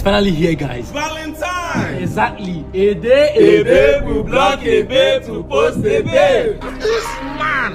finally here, guys. Valentine! Exactly. A day will block a babe to post a babe. This man!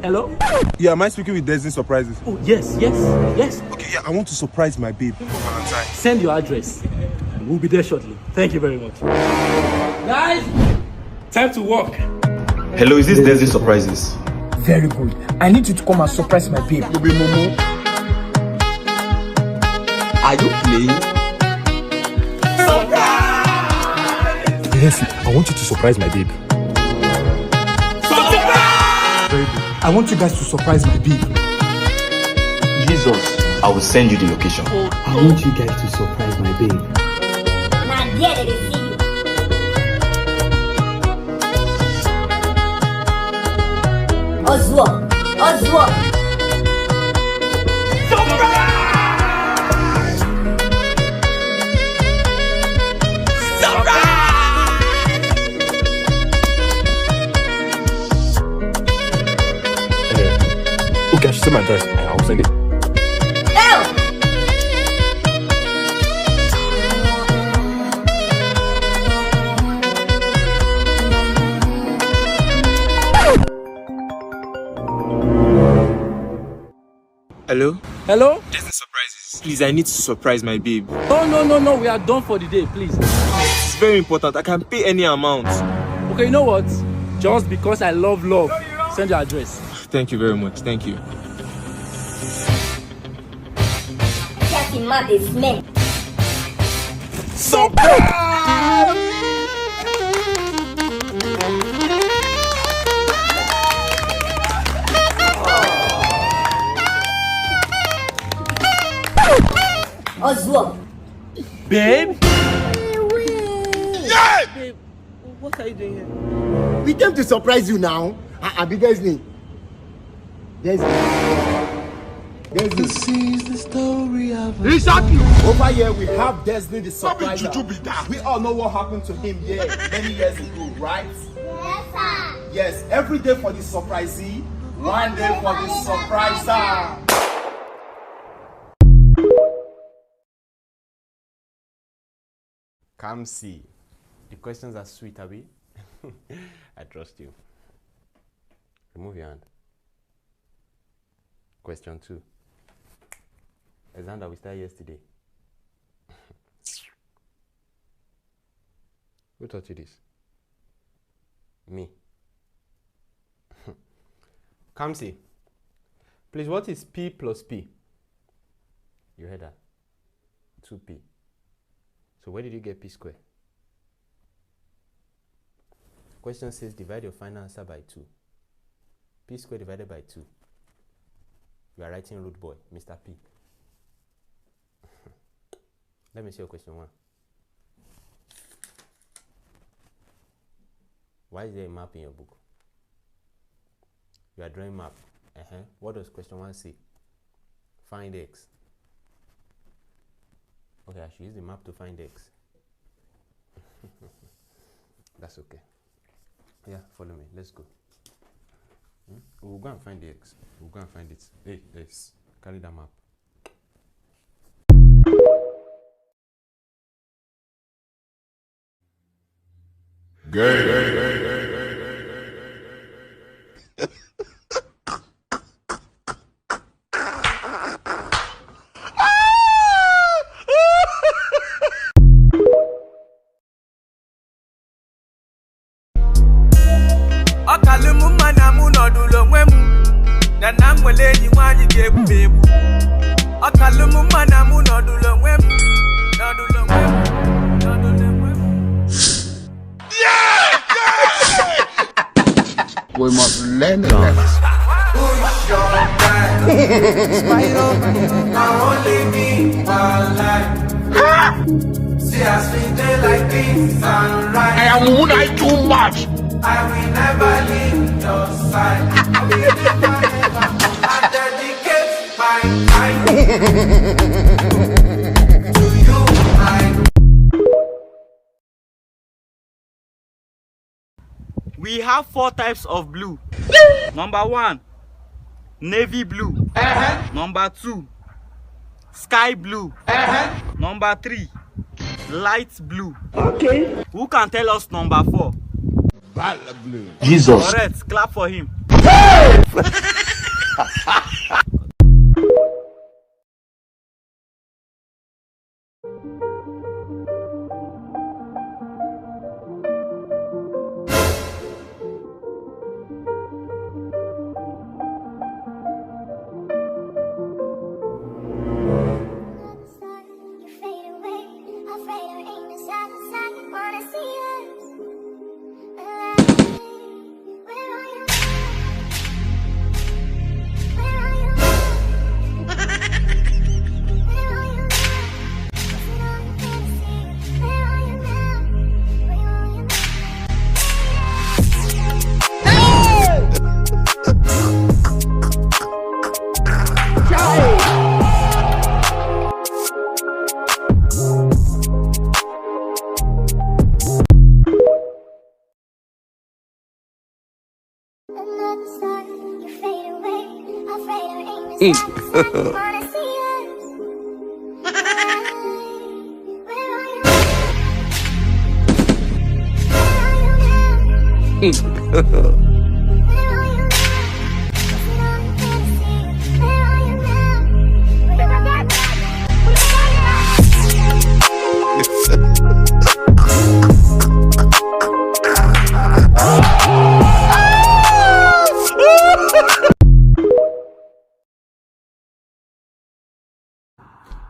Hello? Yeah, am I speaking with Destiny Surprises? Oh, yes. Okay, yeah, I want to surprise my babe for Valentine. Send your address. We'll be there shortly. Thank you very much. Guys, time to walk. Hello, is this Destiny Surprises? Very good. I need you to come and surprise my babe. Are you playing? Yes, I want you to surprise my babe. I want you guys to surprise my babe. Jesus, I will send you the location. I want you guys to surprise my babe. Man, yeah, they see you. Oswald. Okay, I should send my address. I'll send it. Hello? Hello? Destiny Surprises. Please, I need to surprise my babe. No. We are done for the day, please. It's very important. I can pay any amount. Okay, you know what? Just because I love, send your address. Thank you very much. Thank you. Captain Matt is men. Oswald. Babe? Yeah! Babe, what are you doing here? We came to surprise you now. Abi Destiny. This is the story of exactly. Over here we have Destiny the surpriser. We all know what happened to him here many years ago, right? Yes, sir. Yes, every day for the surprisee, one day for the surpriser. Come see. The questions are sweet, Abi. I trust you. Remove your hand. Question 2. Exam that we started yesterday. Who taught you this? Me. Come see. Please, what is P plus P? You heard that? 2P. So where did you get P square? Question says divide your final answer by 2. P square divided by 2. You are writing root boy, Mr. P. Let me see your question 1. Why is there a map in your book? You are drawing map. What does question 1 say? Find x. Okay, I should use the map to find x. That's okay. Yeah, follow me. Let's go. We'll go and find the x. We'll go and find it. Hey, let's carry that map. We must learn the lesson. I am Munai too much. I will never leave your side. I dedicate my time to you, We have 4 types of blue. Number 1, navy blue. Number 2, sky blue. Number 3, light blue. Okay. Who can tell us number 4? Blue. Jesus. Correct. Clap for him.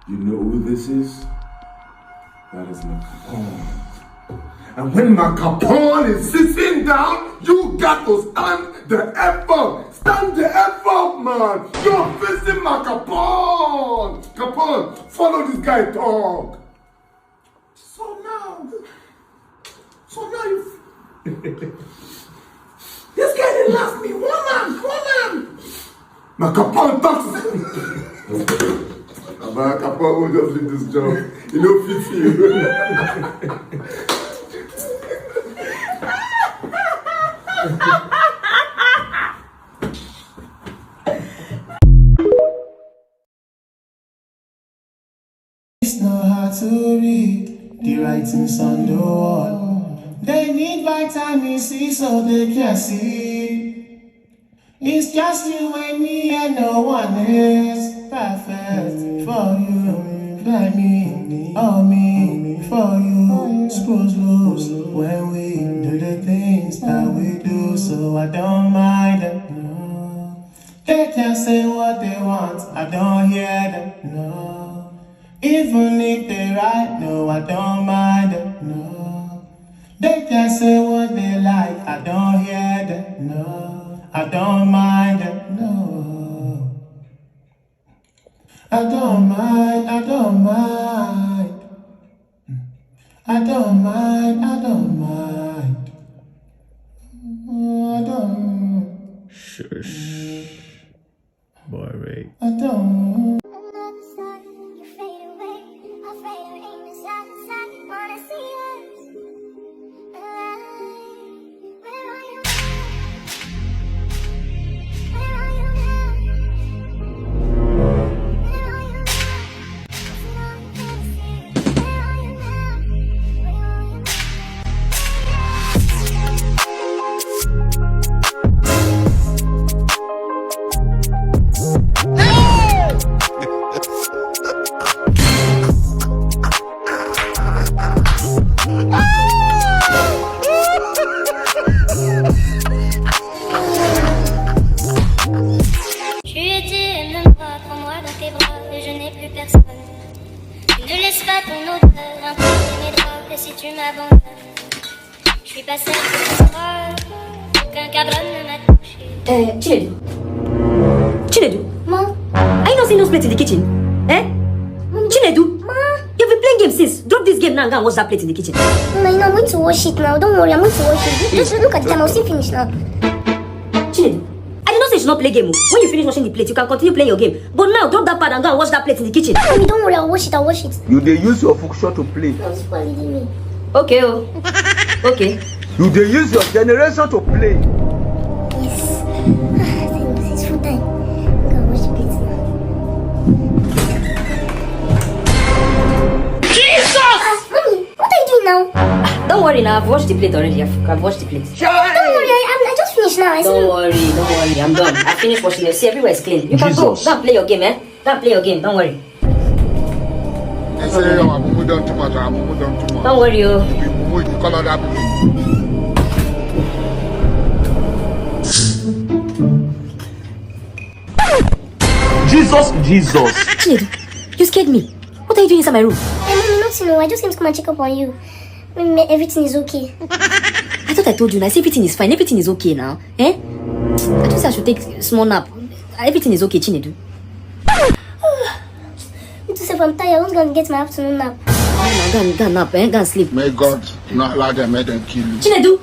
You know who this is? That is my Capone. And when my Capone is sitting down, you got to stand the F up. Stand the F up, man. You're facing my Capone. Capone, follow this guy talk. So now you... This guy didn't last me. One man. My Capone talks. My Capone will just leave this job. You know, fits you. It's know how to read the writings on the wall. They need vitamin C so they can see. It's just you and me and no one is perfect for you. Like me, or me for you. Screws loose when we do the things that we do, so I don't mind them. No. They can say what they want, I don't hear them. No. Even if they right, no, I don't mind them. No. They can say what they like, I don't hear them. No. I don't mind them, no. I don't mind. I don't mind. I don't. Shush. Boy, Ray. I don't. Si tu m'abandonnes, je suis pas celle qui sera, qu'un cabron ne m'a touché. Chinedu. Ma? Are you not seeing those plates in the kitchen? Eh? Chinedu. Ma? You've been playing games since. Drop this game now and go and wash that plate in the kitchen. Mama, I'm going to wash it now. Don't worry, I'm going to wash it. Just look at the time. I'll still finish now. Chinedu. I did not say you should not play game. When you finish washing the plate, you can continue playing your game. But now, drop that pad and go and wash that plate in the kitchen. Mommy, don't worry, I'll wash it. You dey use your function to play. No, this boy leaving me. Okay, oh. Okay. You dey use your generation to play. Yes. It's full time. I'm going to wash the plates now. now. I've washed the plate already. I've washed the plate. Don't worry, I just finished now. Don't worry. I'm done. I finished washing it. See, everywhere is clean. You can go and play your game, eh? Go and play your game. Don't worry. Don't worry, yo. Jesus. Chinedu, you scared me. What are you doing inside my room? Mommy, nothing. I just came to come and check up on you. Everything is okay. I thought I told you. I said everything is fine. Everything is okay now. Eh? I just said I should take a small nap. Everything is okay, Chinedu. I'm tired. I was going to get my afternoon nap. Go and nap, eh? Go and sleep. May God not allow them to kill you. Chinedu!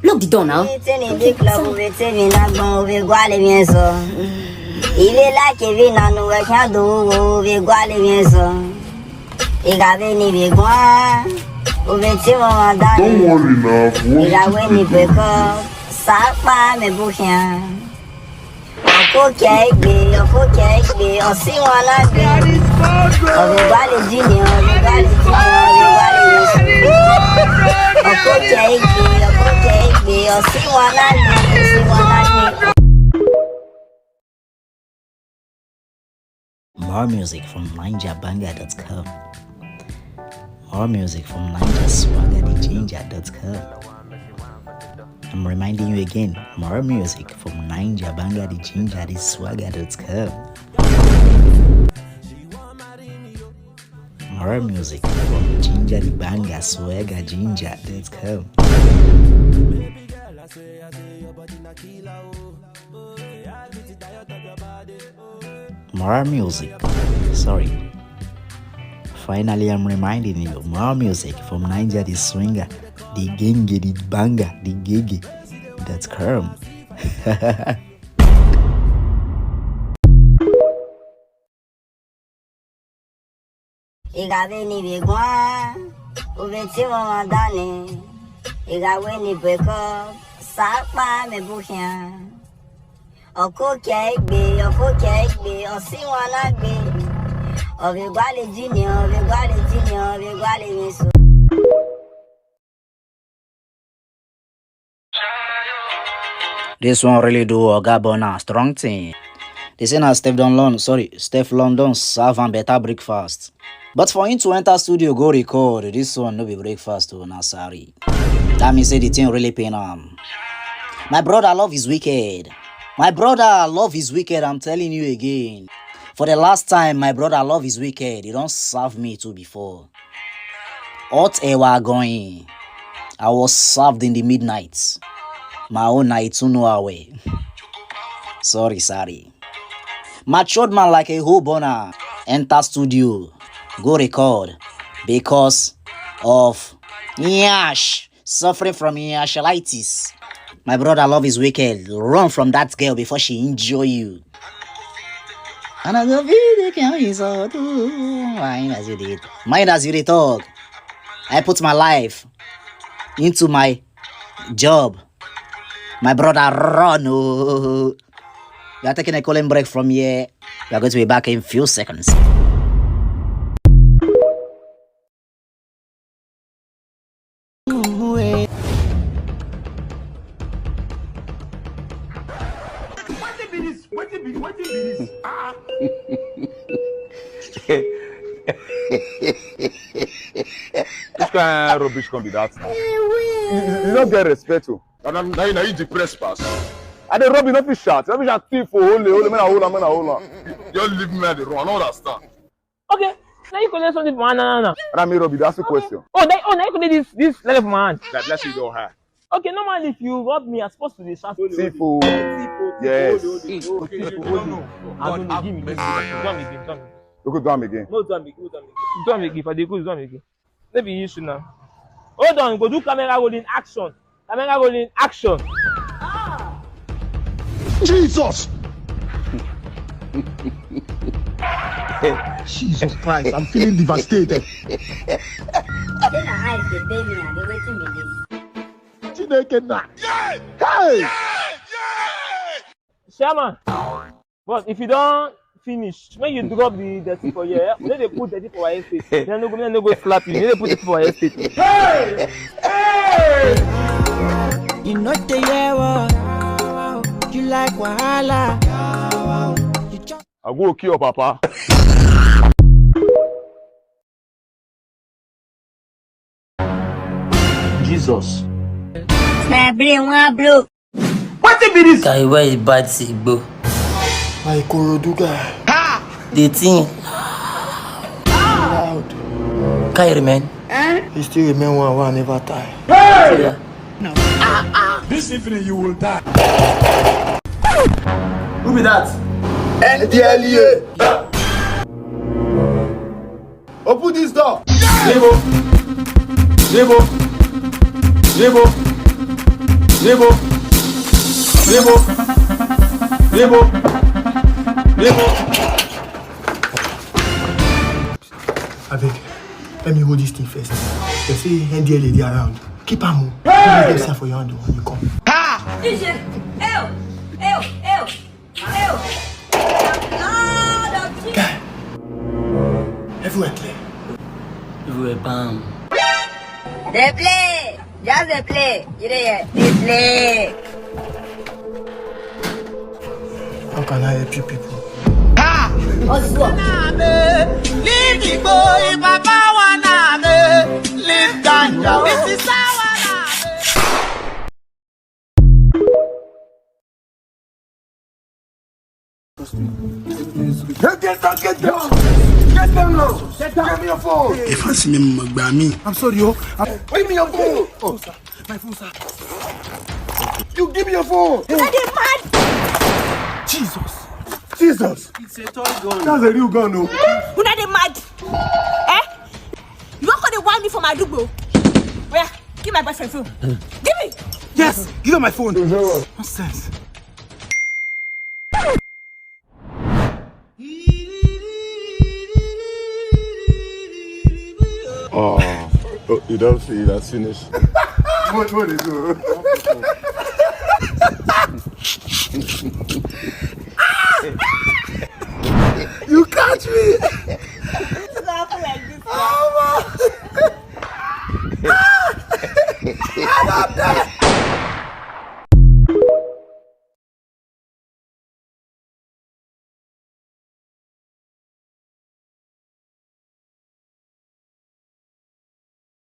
Lock the door now. Il est là qui vit dans nous avec un dos, vi guale mieso. Il a veni vi gua, o vetivo mandare. Don't worry now. Il a veni peko, sapa me buchia. O kegbe, o si wala gbe. O vi guale jini, o vi guale mieso. O kegbe, o si wala gbe. More music from NinjaBanga.com. More music from NinjaSwaggerTheGinger.com. I'm reminding you again, more music from NinjaBangaTheGingerTheSwagger.com. More music from GingerTheBangaSwaggerGinger.com. More music. Sorry. Finally, I'm reminding you, more music from Ninja the Swinger, the Genge, the Banger, the Gigi. That's Kerm. Iga veni vigua, o vetivo mandane. Iga veni peko, sapa me buchia. O kegbe, o si wala gbe. O vi guale jini, o vi guale miso. This one really do Ogabona strong thing. They say now Steph London serve and better breakfast. But for him to enter studio go record, this one no be breakfast to Nasari. That means say the thing really pain him. My brother love is wicked. My brother love is wicked, I'm telling you again. For the last time, my brother love is wicked. He don't serve me too before. Hot air were going. I was served in the midnight. My own night to know away. Sorry. Matured man like a hoboner. Enter studio. Go record. Because of Nyash. Suffering from Nyashalitis. My brother love is wicked. Run from that girl before she enjoy you. And I go be mind as you talk. I put my life into my job. My brother run. Oh. We are taking a calling break from here. We are going to be back in a few seconds. What is this? Which kind of rubbish can be that now? You don't get respect. And I'm now you depressed pass. I don't rub enough shot. Rubbish and thief for holy, man. You're leaving me at the wrong. I don't understand. Okay, now you collect something from no. And I may Robbie, that's the question. Now you collect this letter from my hand. Like, let's see your hair. Okay, normally if you rub me, I'm supposed to be shot. Seafood. Yes. Okay, no. Give me. You could do them again. No, do them again. If I do again. Maybe you should now. Hold on, go do camera rolling action. Jesus! Jesus Christ, I'm feeling devastated. Hey! Chairman, but if you don't finish. When you drop the dirty for here, we need to put dirty for our estate. Then no go slap you. You need to put dirty for our estate. Hey! Hey! You know the year you like wahala. I go kill your papa. Jesus. My brain one blow. What be this? Guy, where is bad Sigbo? My Koroduga. The thing. Loud. Can you remain? You still remain one never die. Hey! Yeah. No. This evening you will die. Who be that? NDLEA. Open this door. Nebo. Nebo. Nebo. Nebo. Nebo. Nebo. Nebo. Avec, let me hold this thing first. You see NDLEA they around. Keep am. Let me get for your hand when you come. DJ, eu. Guy, everywhere clear. Everywhere bam. They play. Just they play. You there? They play. How can I help you people? What's up? Leave the boy, Papa wanna leave ganja. This is our Get down! Get them now! Get down! Give me your phone! If I see me, Magbami. I'm sorry, yo. Give me your phone! Oh, sir. My phone, sir. You give me your phone! Are they mad? Jesus. Jesus! It's a toy gun. That's a real gun, no? Who are they mad? Eh? You not gonna want me for my dugo? Where? Give my boyfriend phone. Give me! Yes, give her my phone. Nonsense. Oh, you don't see that's finished. What is it? You catch me! Stop like this. Oh my! I'm dead!